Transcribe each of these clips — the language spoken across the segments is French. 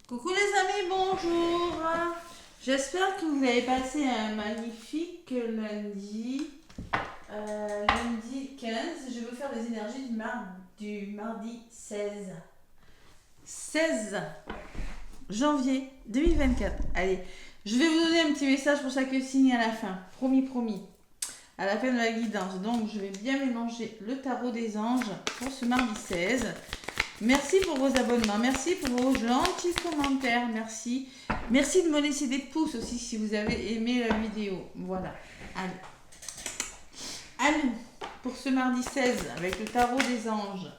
Coucou les amis, bonjour. J'espère que vous avez passé un magnifique lundi. Lundi 15, je vais vous faire les énergies du mardi 16 janvier 2024. Allez, je vais vous donner un petit message pour chaque signe à la fin. Promis, promis. À la fin de la guidance. Donc, je vais bien mélanger le tarot des anges pour ce mardi 16. Merci pour vos abonnements, merci pour vos gentils commentaires, merci. Merci de me laisser des pouces aussi si vous avez aimé la vidéo. Voilà. Allez. Allez, pour ce mardi 16 avec le tarot des anges.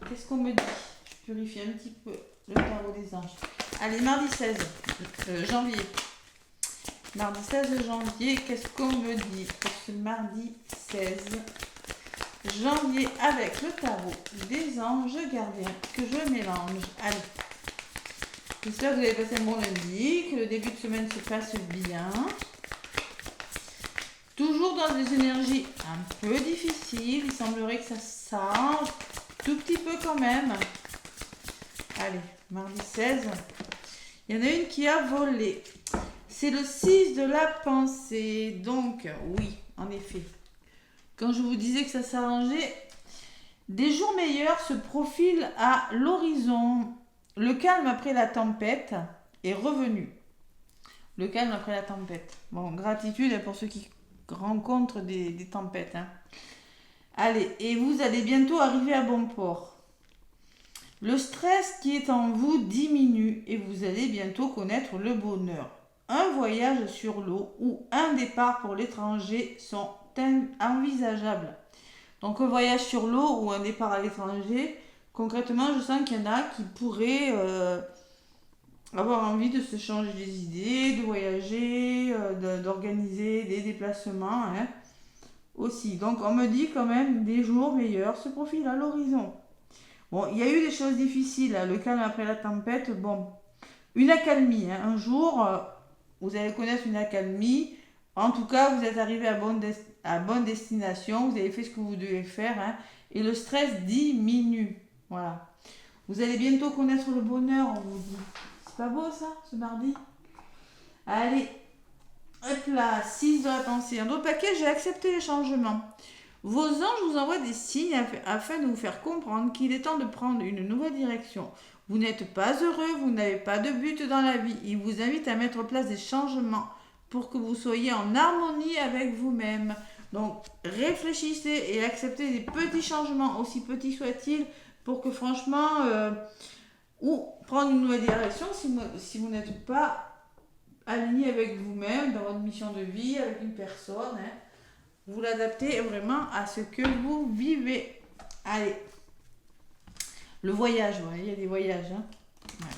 Qu'est-ce qu'on me dit? Je purifie un petit peu le tarot des anges. Allez, mardi 16 janvier. Mardi 16 janvier, qu'est-ce qu'on me dit pour ce mardi 16 janvier avec le tarot des anges gardiens que je mélange. Allez. J'espère que vous avez passé un bon lundi, que le début de semaine se passe bien. Toujours dans des énergies un peu difficiles. Il semblerait que ça change tout petit peu quand même. Allez, mardi 16. Il y en a une qui a volé. C'est le 6 de la pensée. Donc, oui, en effet. Quand je vous disais que ça s'arrangeait, des jours meilleurs se profilent à l'horizon. Le calme après la tempête est revenu. Le calme après la tempête. Bon, gratitude pour ceux qui rencontrent des tempêtes. Hein. Allez, et vous allez bientôt arriver à bon port. Le stress qui est en vous diminue et vous allez bientôt connaître le bonheur. Un voyage sur l'eau ou un départ pour l'étranger sont envisageables. Donc un voyage sur l'eau ou un départ à l'étranger, concrètement je sens qu'il y en a qui pourraient avoir envie de se changer des idées, de voyager, d'organiser des déplacements hein, aussi. Donc on me dit quand même des jours meilleurs se profilent à l'horizon. Bon, il y a eu des choses difficiles, hein, le calme après la tempête, bon, une accalmie, hein, un jour vous allez connaître une accalmie. En tout cas, vous êtes arrivé à bonne destination, vous avez fait ce que vous devez faire, hein, et le stress diminue. Voilà. Vous allez bientôt connaître le bonheur, on vous dit. C'est pas beau ça, ce mardi? Allez, hop là, 6 de la pensée. Un autre paquet, j'ai accepté les changements. Vos anges vous envoient des signes afin de vous faire comprendre qu'il est temps de prendre une nouvelle direction. Vous n'êtes pas heureux, vous n'avez pas de but dans la vie. Ils vous invitent à mettre en place des changements pour que vous soyez en harmonie avec vous-même. Donc, réfléchissez et acceptez des petits changements, aussi petits soient-ils, pour que franchement, ou prendre une nouvelle direction si vous n'êtes pas aligné avec vous-même, dans votre mission de vie, avec une personne. Hein, vous l'adaptez vraiment à ce que vous vivez. Allez. Le voyage, ouais, il y a des voyages. Hein. Ouais.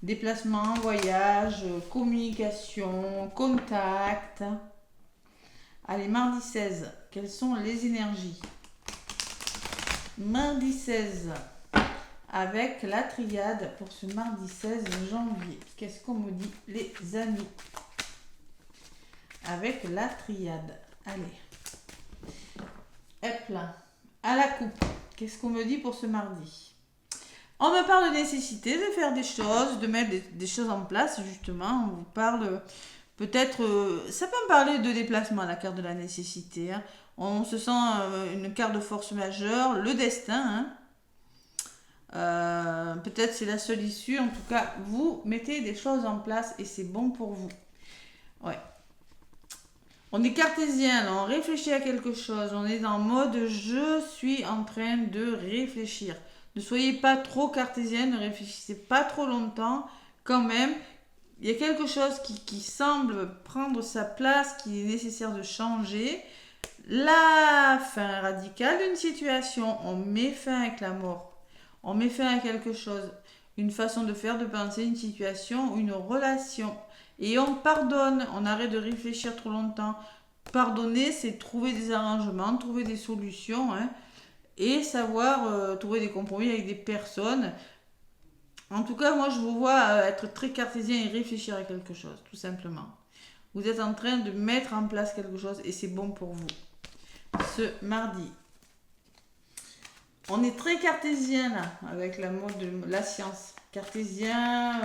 Déplacement, voyage, communication, contact. Allez, mardi 16, quelles sont les énergies? Mardi 16, avec la triade pour ce mardi 16 janvier. Qu'est-ce qu'on me dit, les amis? Avec la triade. Allez. Hop là. À la coupe. Qu'est-ce qu'on me dit pour ce mardi? On me parle de nécessité de faire des choses, de mettre des choses en place, justement. On vous parle peut-être... ça peut me parler de déplacement, la carte de la nécessité. Hein. On se sent une carte de force majeure, le destin. Hein. Peut-être c'est la seule issue. En tout cas, vous mettez des choses en place et c'est bon pour vous. Ouais. On est cartésien, là, on réfléchit à quelque chose, on est en mode je suis en train de réfléchir. Ne soyez pas trop cartésien, ne réfléchissez pas trop longtemps. Quand même, il y a quelque chose qui semble prendre sa place, qui est nécessaire de changer. La fin radicale d'une situation, on met fin avec la mort. On met fin à quelque chose, une façon de faire, de penser, une situation, une relation. Et on pardonne, on arrête de réfléchir trop longtemps. Pardonner, c'est trouver des arrangements, trouver des solutions, hein, et savoir trouver des compromis avec des personnes. En tout cas, moi, je vous vois être très cartésien et réfléchir à quelque chose, tout simplement. Vous êtes en train de mettre en place quelque chose et c'est bon pour vous. Ce mardi. On est très cartésien, là, avec la mode de la science. cartésien,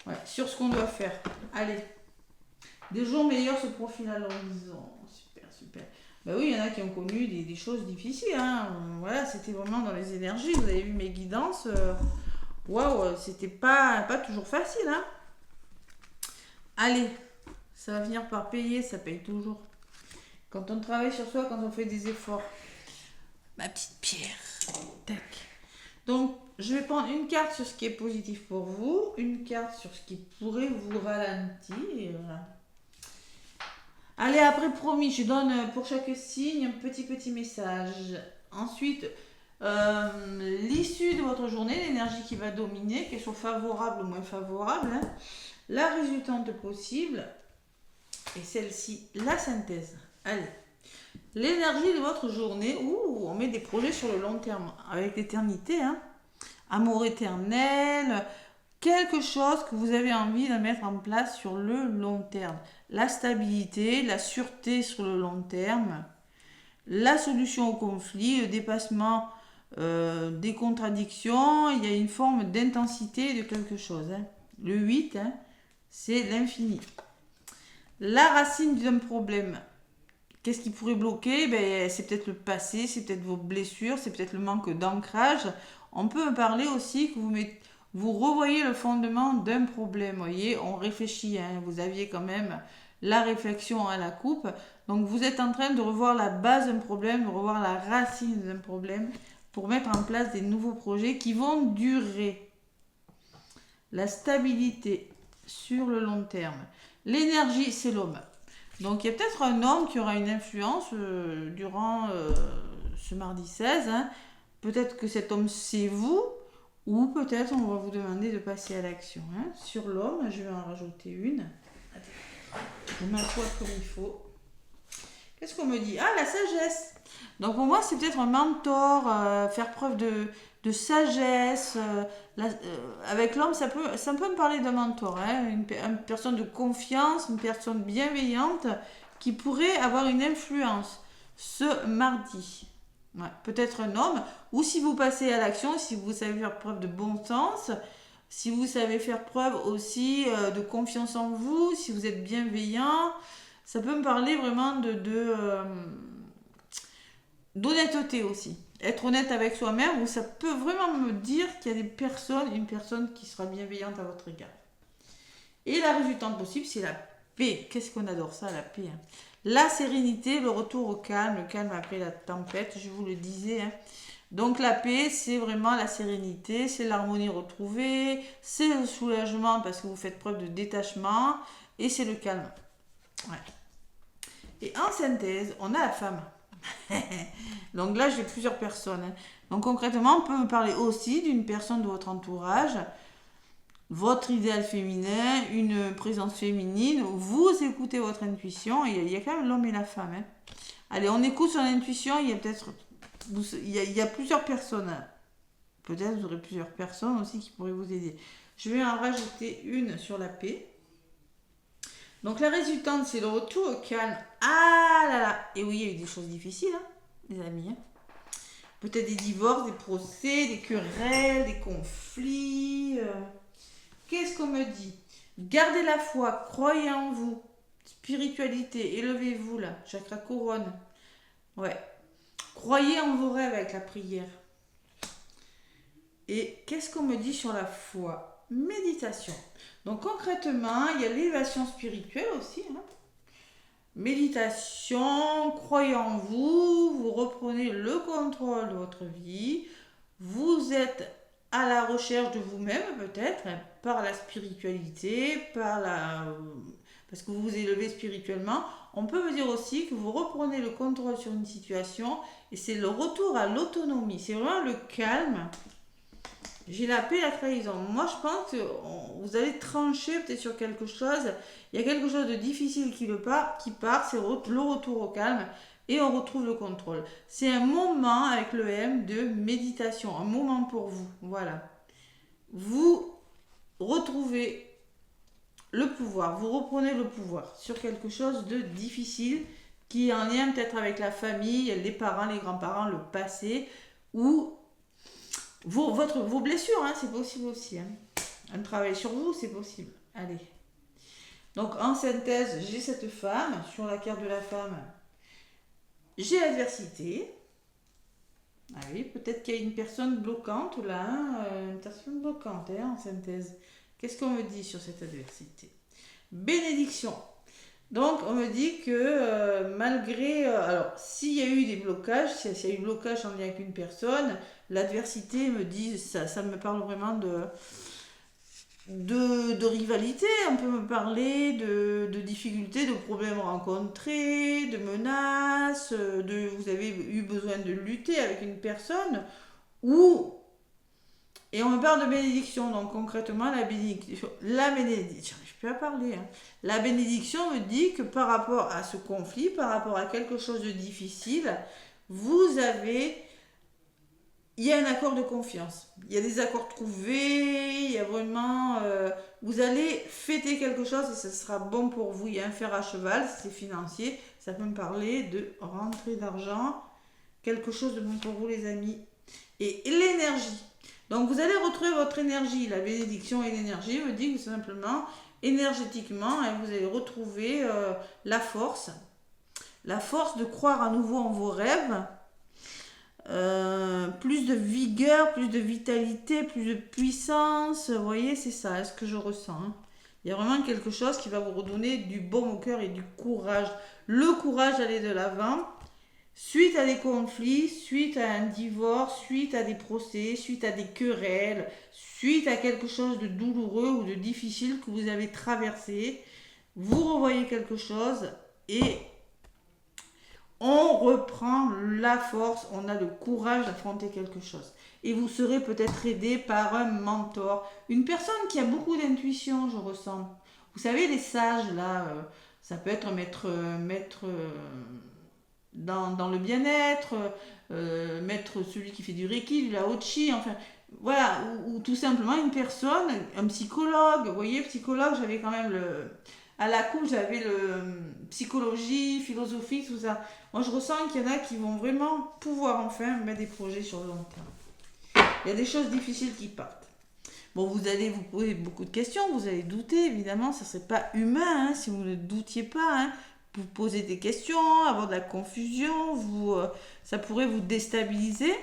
ouais, sur ce qu'on doit faire. Allez, des jours meilleurs se profilent à l'horizon. Super, super. Ben oui, il y en a qui ont connu des choses difficiles. Hein. Voilà, c'était vraiment dans les énergies. Vous avez vu mes guidances. Waouh, c'était pas toujours facile. Hein. Allez, ça va finir par payer, ça paye toujours. Quand on travaille sur soi, quand on fait des efforts. Ma petite pierre. Tac. Donc, je vais prendre une carte sur ce qui est positif pour vous, une carte sur ce qui pourrait vous ralentir. Allez, après, promis, je donne pour chaque signe un petit message. Ensuite, l'issue de votre journée, l'énergie qui va dominer, qu'elle soit favorable ou moins favorable, hein, la résultante possible, et celle-ci, la synthèse. Allez. L'énergie de votre journée, on met des projets sur le long terme, avec l'éternité, hein. Amour éternel, quelque chose que vous avez envie de mettre en place sur le long terme. La stabilité, la sûreté sur le long terme, la solution au conflit, le dépassement des contradictions, il y a une forme d'intensité de quelque chose. Hein. Le 8, hein, c'est l'infini. La racine d'un problème. Qu'est-ce qui pourrait bloquer? Ben, c'est peut-être le passé, c'est peut-être vos blessures, c'est peut-être le manque d'ancrage. On peut parler aussi que vous revoyez le fondement d'un problème. Voyez, on réfléchit. Hein, vous aviez quand même la réflexion à la coupe. Donc vous êtes en train de revoir la base d'un problème, de revoir la racine d'un problème pour mettre en place des nouveaux projets qui vont durer. La stabilité sur le long terme. L'énergie, c'est l'homme. Donc il y a peut-être un homme qui aura une influence durant ce mardi 16. Hein. Peut-être que cet homme c'est vous, ou peut-être on va vous demander de passer à l'action. Hein. Sur l'homme, je vais en rajouter une. Je m'assois comme il faut. Qu'est-ce qu'on me dit? Ah, la sagesse. Donc pour moi c'est peut-être un mentor, faire preuve de sagesse. Avec l'homme, ça peut me parler d'un mentor, hein, une personne de confiance, une personne bienveillante qui pourrait avoir une influence ce mardi. Ouais, peut-être un homme, ou si vous passez à l'action, si vous savez faire preuve de bon sens, si vous savez faire preuve aussi de confiance en vous, si vous êtes bienveillant, ça peut me parler vraiment d'honnêteté aussi. Être honnête avec soi-même, ou ça peut vraiment me dire qu'il y a une personne qui sera bienveillante à votre égard. Et la résultante possible, c'est la paix. Qu'est-ce qu'on adore ça, la paix. Hein. La sérénité, le retour au calme, le calme après la tempête, je vous le disais. Hein. Donc la paix, c'est vraiment la sérénité, c'est l'harmonie retrouvée, c'est le soulagement parce que vous faites preuve de détachement, et c'est le calme. Ouais. Et en synthèse, on a la femme. Donc là, j'ai plusieurs personnes. Hein. Donc concrètement, on peut me parler aussi d'une personne de votre entourage, votre idéal féminin, une présence féminine. Vous écoutez votre intuition. Il y a quand même l'homme et la femme. Hein. Allez, on écoute son intuition. Il y a peut-être, il y a plusieurs personnes. Peut-être vous aurez plusieurs personnes aussi qui pourraient vous aider. Je vais en rajouter une sur la paix. Donc la résultante, c'est le retour au calme. Ah là là. Et oui, il y a eu des choses difficiles, hein, les amis. Hein. Peut-être des divorces, des procès, des querelles, des conflits. Qu'est-ce qu'on me dit? Gardez la foi, croyez en vous. Spiritualité, élevez-vous là. Chakra couronne. Ouais. Croyez en vos rêves avec la prière. Et qu'est-ce qu'on me dit sur la foi? Méditation. Donc concrètement, il y a l'élévation spirituelle aussi. Hein. Méditation, croyez en vous, vous reprenez le contrôle de votre vie, vous êtes à la recherche de vous-même peut-être, hein, par la spiritualité, parce que vous vous élevez spirituellement. On peut vous dire aussi que vous reprenez le contrôle sur une situation et c'est le retour à l'autonomie, c'est vraiment le calme. J'ai la paix, la trahison. Moi, je pense que vous allez trancher peut-être sur quelque chose. Il y a quelque chose de difficile qui part, c'est le retour au calme et on retrouve le contrôle. C'est un moment avec le M de méditation, un moment pour vous. Voilà. Vous retrouvez le pouvoir, vous reprenez le pouvoir sur quelque chose de difficile qui est en lien peut-être avec la famille, les parents, les grands-parents, le passé ou vos blessures, hein, c'est possible aussi. Hein. Un travail sur vous, c'est possible. Allez. Donc, en synthèse, j'ai cette femme. Sur la carte de la femme, j'ai l'adversité. Ah oui, peut-être qu'il y a une personne bloquante là. Hein, une personne bloquante, hein, en synthèse. Qu'est-ce qu'on me dit sur cette adversité? Bénédiction. Donc, on me dit que malgré... alors, s'il y a eu des blocages, s'il y a eu blocage en lien avec une personne, l'adversité me dit... Ça me parle vraiment de rivalité. On peut me parler de difficultés, de problèmes rencontrés, de menaces, vous avez eu besoin de lutter avec une personne ou... Et on me parle de bénédiction, donc concrètement, la bénédiction, j'arrive plus à parler, hein. La bénédiction me dit que par rapport à ce conflit, par rapport à quelque chose de difficile, il y a un accord de confiance. Il y a des accords trouvés, il y a vraiment, vous allez fêter quelque chose et ça sera bon pour vous. Il y a un fer à cheval, c'est financier, ça peut me parler de rentrée d'argent, quelque chose de bon pour vous les amis. Et l'énergie. Donc vous allez retrouver votre énergie. La bénédiction et l'énergie me dit que simplement, énergétiquement, hein, vous allez retrouver la force de croire à nouveau en vos rêves, plus de vigueur, plus de vitalité, plus de puissance. Vous voyez, c'est ça, ce que je ressens. Hein. Il y a vraiment quelque chose qui va vous redonner du baume au cœur et du courage. Le courage d'aller de l'avant. Suite à des conflits, suite à un divorce, suite à des procès, suite à des querelles, suite à quelque chose de douloureux ou de difficile que vous avez traversé, vous revoyez quelque chose et on reprend la force, on a le courage d'affronter quelque chose. Et vous serez peut-être aidé par un mentor, une personne qui a beaucoup d'intuition, je ressens. Vous savez, les sages, là, ça peut être maître dans le bien-être, mettre celui qui fait du reiki, du lao-chi, enfin voilà, ou tout simplement une personne, un psychologue. Vous voyez, psychologue, j'avais quand même à la coupe, j'avais le psychologie, philosophie, tout ça. Moi, je ressens qu'il y en a qui vont vraiment pouvoir enfin mettre des projets sur le long terme. Il y a des choses difficiles qui partent. Bon, vous allez vous poser beaucoup de questions, vous allez douter, évidemment, ça ne serait pas humain hein, si vous ne doutiez pas. Hein. Vous posez des questions, avoir de la confusion, ça pourrait vous déstabiliser,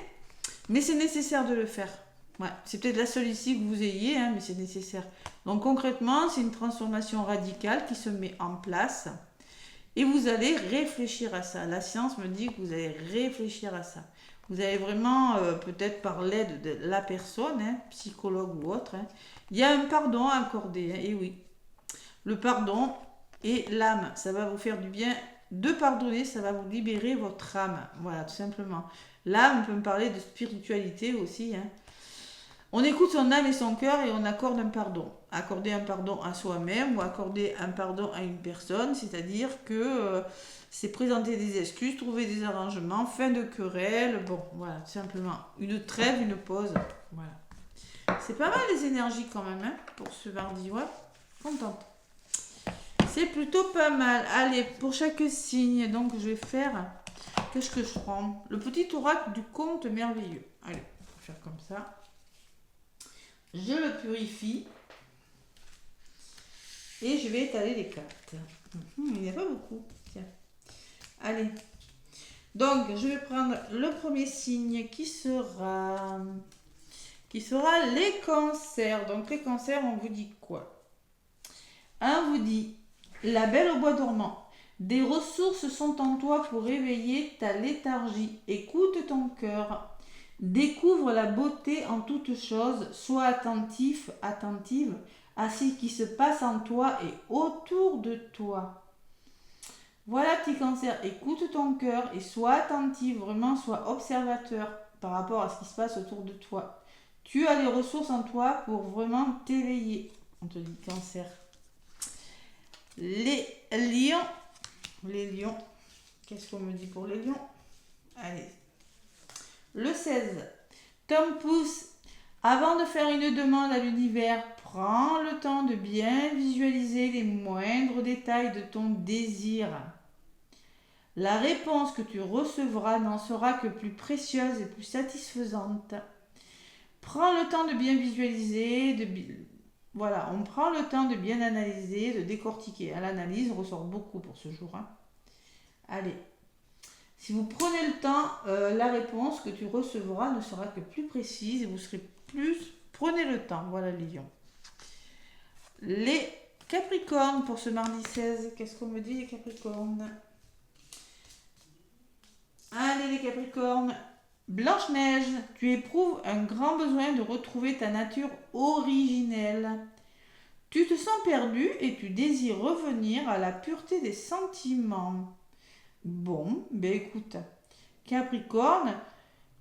mais c'est nécessaire de le faire. Ouais, c'est peut-être la seule ici que vous ayez, hein, mais c'est nécessaire. Donc concrètement, c'est une transformation radicale qui se met en place et vous allez réfléchir à ça. La science me dit que vous allez réfléchir à ça. Vous allez vraiment, peut-être par l'aide de la personne, hein, psychologue ou autre, hein, il y a un pardon à accorder, hein, et oui. Le pardon, et l'âme, ça va vous faire du bien de pardonner, ça va vous libérer votre âme. Voilà, tout simplement. L'âme, on peut me parler de spiritualité aussi. Hein. On écoute son âme et son cœur et on accorde un pardon. Accorder un pardon à soi-même ou accorder un pardon à une personne, c'est-à-dire que c'est présenter des excuses, trouver des arrangements, fin de querelle. Bon, voilà, tout simplement. Une trêve, une pause. Voilà. C'est pas mal les énergies quand même, hein, pour ce mardi. Ouais, contente. C'est plutôt pas mal. Allez, pour chaque signe, donc je vais faire... Qu'est-ce que je prends? Le petit oracle du conte merveilleux. Allez, on va faire comme ça. Je le purifie. Et je vais étaler les cartes. Il n'y a pas beaucoup. Tiens. Allez. Donc, je vais prendre le premier signe qui sera les cancers. Donc, les cancers, on vous dit quoi? Un vous dit... La belle au bois dormant. Des ressources sont en toi pour réveiller ta léthargie. Écoute ton cœur. Découvre la beauté en toutes choses. Sois attentive à ce qui se passe en toi et autour de toi. Voilà, petit cancer. Écoute ton cœur et sois attentif. Vraiment, sois observateur par rapport à ce qui se passe autour de toi. Tu as les ressources en toi pour vraiment t'éveiller. On te dit cancer. Les lions, qu'est-ce qu'on me dit pour les lions? Allez, le 16, Tom pousse, avant de faire une demande à l'univers, prends le temps de bien visualiser les moindres détails de ton désir. La réponse que tu recevras n'en sera que plus précieuse et plus satisfaisante. prend le temps de bien visualiser, voilà, on prend le temps de bien analyser, de décortiquer. À l'analyse, ressort beaucoup pour ce jour. Hein. Allez, si vous prenez le temps, la réponse que tu recevras ne sera que plus précise et vous serez plus... Prenez le temps, voilà les lions. Les Capricornes pour ce mardi 16, qu'est-ce qu'on me dit les Capricornes? Allez les Capricornes, Blanche-Neige, tu éprouves un grand besoin de retrouver ta nature originelle. Tu te sens perdu et tu désires revenir à la pureté des sentiments. Bon, ben écoute, Capricorne,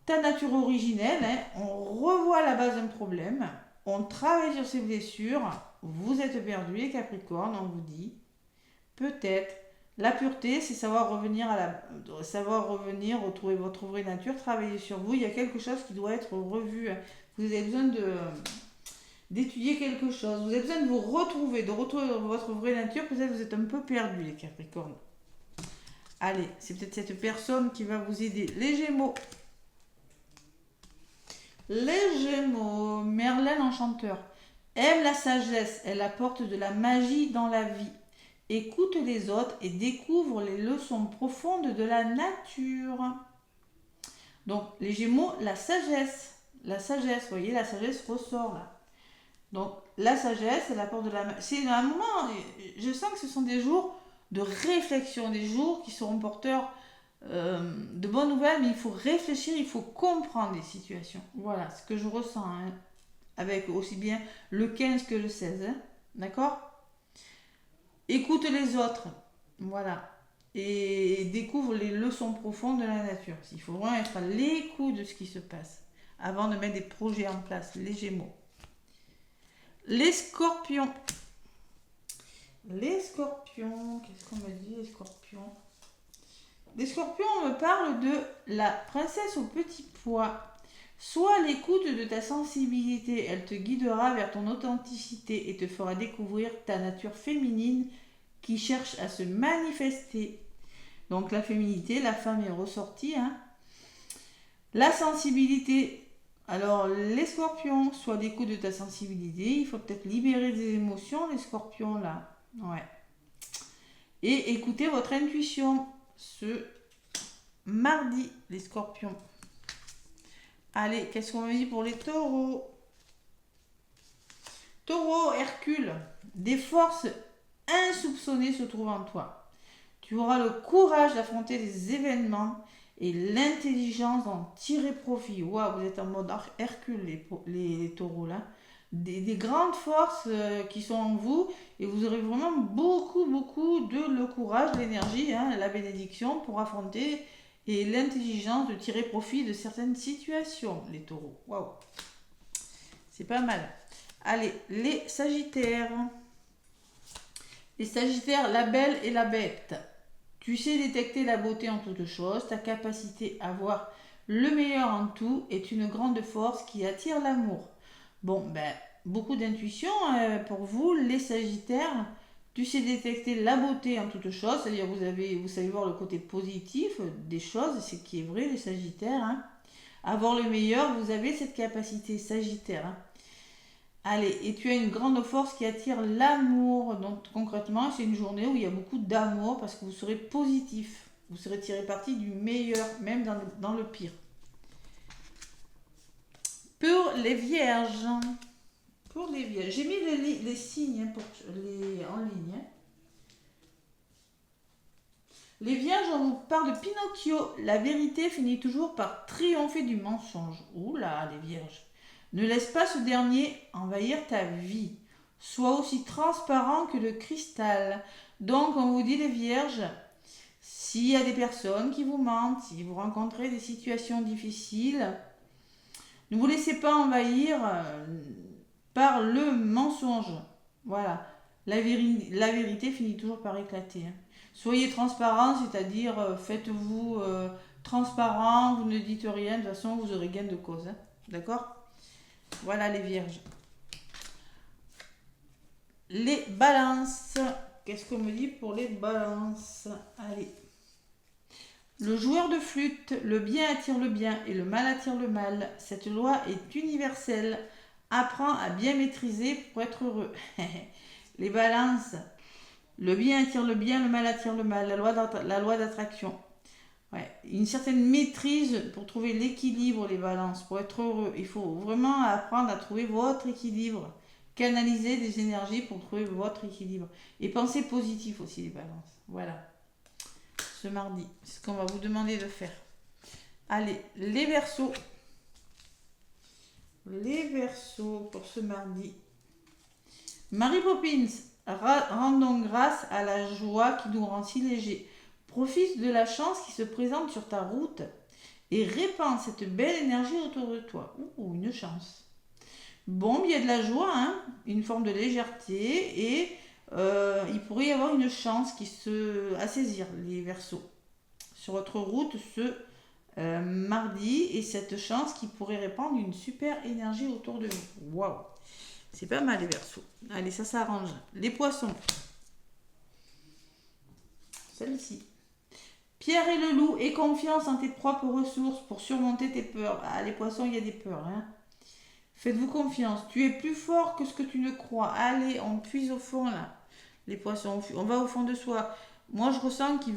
ta nature originelle, hein, on revoit la base d'un problème, on travaille sur ses blessures, vous êtes perdu les Capricornes, on vous dit, peut-être. La pureté, c'est savoir revenir retrouver votre vraie nature, travailler sur vous. Il y a quelque chose qui doit être revu. Vous avez besoin d'étudier quelque chose. Vous avez besoin de retrouver votre vraie nature. Peut-être vous êtes un peu perdu, les Capricornes. Allez, c'est peut-être cette personne qui va vous aider. Les Gémeaux. Les Gémeaux, Merlin enchanteur. Aime la sagesse, elle apporte de la magie dans la vie. Écoute les autres et découvre les leçons profondes de la nature. Donc, les Gémeaux, la sagesse. La sagesse, vous voyez, la sagesse ressort là. Donc, la sagesse, elle apporte de la... C'est un moment, je sens que ce sont des jours de réflexion, des jours qui seront porteurs de bonnes nouvelles, mais il faut réfléchir, il faut comprendre les situations. Voilà, ce que je ressens, hein, avec aussi bien le 15 que le 16. Hein, d'accord ? Écoute les autres, voilà, et découvre les leçons profondes de la nature. Il faut vraiment être à l'écoute de ce qui se passe avant de mettre des projets en place. Les Gémeaux. Les Scorpions. Les Scorpions, qu'est-ce qu'on me dit les Scorpions? Les Scorpions me parlent de la princesse au petit pois. Sois à l'écoute de ta sensibilité, elle te guidera vers ton authenticité et te fera découvrir ta nature féminine qui cherche à se manifester. Donc la féminité, la femme est ressortie. Hein. La sensibilité, alors les Scorpions, sois à l'écoute de ta sensibilité, il faut peut-être libérer des émotions, les Scorpions là. Ouais. Et écoutez votre intuition ce mardi, les Scorpions. Allez, qu'est-ce qu'on me dit pour les Taureaux? Taureau, Hercule, des forces insoupçonnées se trouvent en toi. Tu auras le courage d'affronter les événements et l'intelligence d'en tirer profit. Waouh, vous êtes en mode Hercule, les Taureaux là. Des grandes forces qui sont en vous et vous aurez vraiment beaucoup de le courage, l'énergie, hein, la bénédiction pour affronter et l'intelligence de tirer profit de certaines situations, les Taureaux. Waouh, c'est pas mal. Allez, les Sagittaires. Les Sagittaires, la belle et la bête. Tu sais détecter la beauté en toutes choses. Ta capacité à voir le meilleur en tout est une grande force qui attire l'amour. Bon, ben, beaucoup d'intuition pour vous, les Sagittaires. Tu sais détecter la beauté en toutes choses, c'est-à-dire vous savez voir le côté positif des choses, c'est qui est vrai, les Sagittaires. Hein. Avoir le meilleur, vous avez cette capacité Sagittaire. Hein. Allez, et tu as une grande force qui attire l'amour. Donc concrètement, c'est une journée où il y a beaucoup d'amour parce que vous serez positif. Vous serez tiré parti du meilleur, même dans le pire. Pour les Vierges. Pour les Vierges. J'ai mis les signes en ligne. Hein. Les Vierges, on vous parle de Pinocchio. La vérité finit toujours par triompher du mensonge. Oula, les Vierges. Ne laisse pas ce dernier envahir ta vie. Sois aussi transparent que le cristal. Donc, on vous dit les Vierges, s'il y a des personnes qui vous mentent, si vous rencontrez des situations difficiles, ne vous laissez pas envahir par le mensonge. Voilà. La vérité finit toujours par éclater. Hein. Soyez transparent, c'est-à-dire faites-vous transparent, vous ne dites rien, de toute façon vous aurez gain de cause. Hein. D'accord ? Voilà les Vierges. Les Balances. Qu'est-ce qu'on me dit pour les Balances? Allez. Le joueur de flûte, le bien attire le bien et le mal attire le mal. Cette loi est universelle. Apprends à bien maîtriser pour être heureux. Les balances, le bien attire le bien, le mal attire le mal. La loi d'attraction. Ouais. Une certaine maîtrise pour trouver l'équilibre, les balances, pour être heureux. Il faut vraiment apprendre à trouver votre équilibre. Canaliser des énergies pour trouver votre équilibre. Et penser positif aussi, les balances. Voilà. Ce mardi, c'est ce qu'on va vous demander de faire. Allez, les Verseaux. Les Verseaux pour ce mardi. Mary Poppins, rendons grâce à la joie qui nous rend si légers. Profite de la chance qui se présente sur ta route et répands cette belle énergie autour de toi. Ouh, une chance. Bon, il y a de la joie, hein, une forme de légèreté et il pourrait y avoir une chance à saisir, les Verseaux, sur votre route ce mardi, et cette chance qui pourrait répandre une super énergie autour de vous. Waouh, c'est pas mal, les Verseaux. Allez, ça s'arrange. Les Poissons. Celle-ci. Pierre et le loup, aie confiance en tes propres ressources pour surmonter tes peurs. Ah, les Poissons, il y a des peurs, hein. Faites-vous confiance. Tu es plus fort que ce que tu ne crois. Allez, on puise au fond, là. Les Poissons, on va au fond de soi. Moi, je ressens que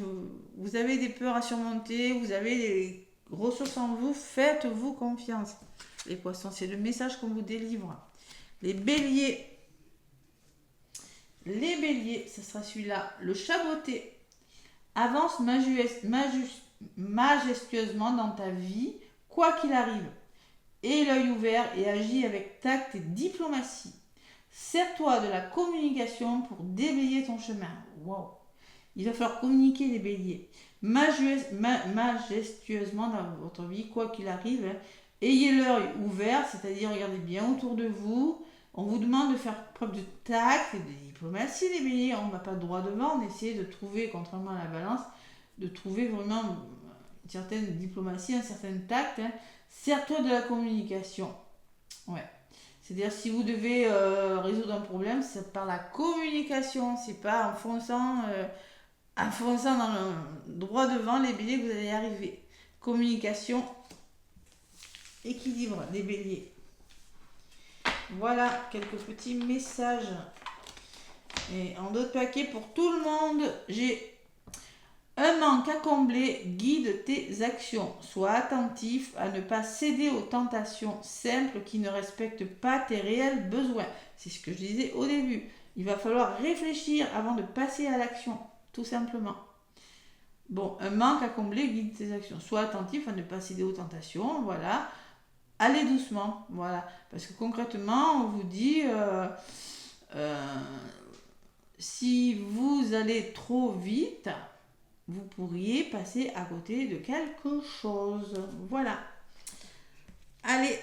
vous avez des peurs à surmonter, vous avez des ressources en vous. Faites-vous confiance. Les Poissons, c'est le message qu'on vous délivre. Les Béliers. Les Béliers, ça sera celui-là. Le Chaboté. Avance majestueusement dans ta vie, quoi qu'il arrive. Aie l'œil ouvert et agis avec tact et diplomatie. Sers-toi de la communication pour déblayer ton chemin. Wow. Il va falloir communiquer, les Béliers. Majestueusement dans votre vie, quoi qu'il arrive. Hein. Ayez l'œil ouvert, c'est-à-dire regardez bien autour de vous. On vous demande de faire preuve de tact et de diplomatie, les Béliers. On n'a pas le droit devant, on essaie de trouver, contrairement à la Balance, de trouver vraiment une certaine diplomatie, un certain tact. Hein. Sers-toi de la communication. Ouais. C'est-à-dire, si vous devez résoudre un problème, c'est par la communication. C'est pas en fonçant dans le droit devant, les Béliers, que vous allez y arriver. Communication, équilibre, les Béliers. Voilà, quelques petits messages. Et en d'autres paquets pour tout le monde, j'ai un manque à combler, guide tes actions. Sois attentif à ne pas céder aux tentations simples qui ne respectent pas tes réels besoins. C'est ce que je disais au début. Il va falloir réfléchir avant de passer à l'action, tout simplement. Bon, un manque à combler, guide tes actions. Sois attentif à ne pas céder aux tentations, voilà. Allez doucement, voilà. Parce que concrètement, on vous dit, si vous allez trop vite, vous pourriez passer à côté de quelque chose. Voilà. Allez,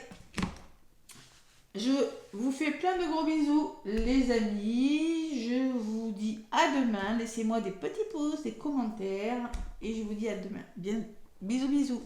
je vous fais plein de gros bisous, les amis. Je vous dis à demain. Laissez-moi des petits pouces, des commentaires. Et je vous dis à demain. Bien, bisous, bisous.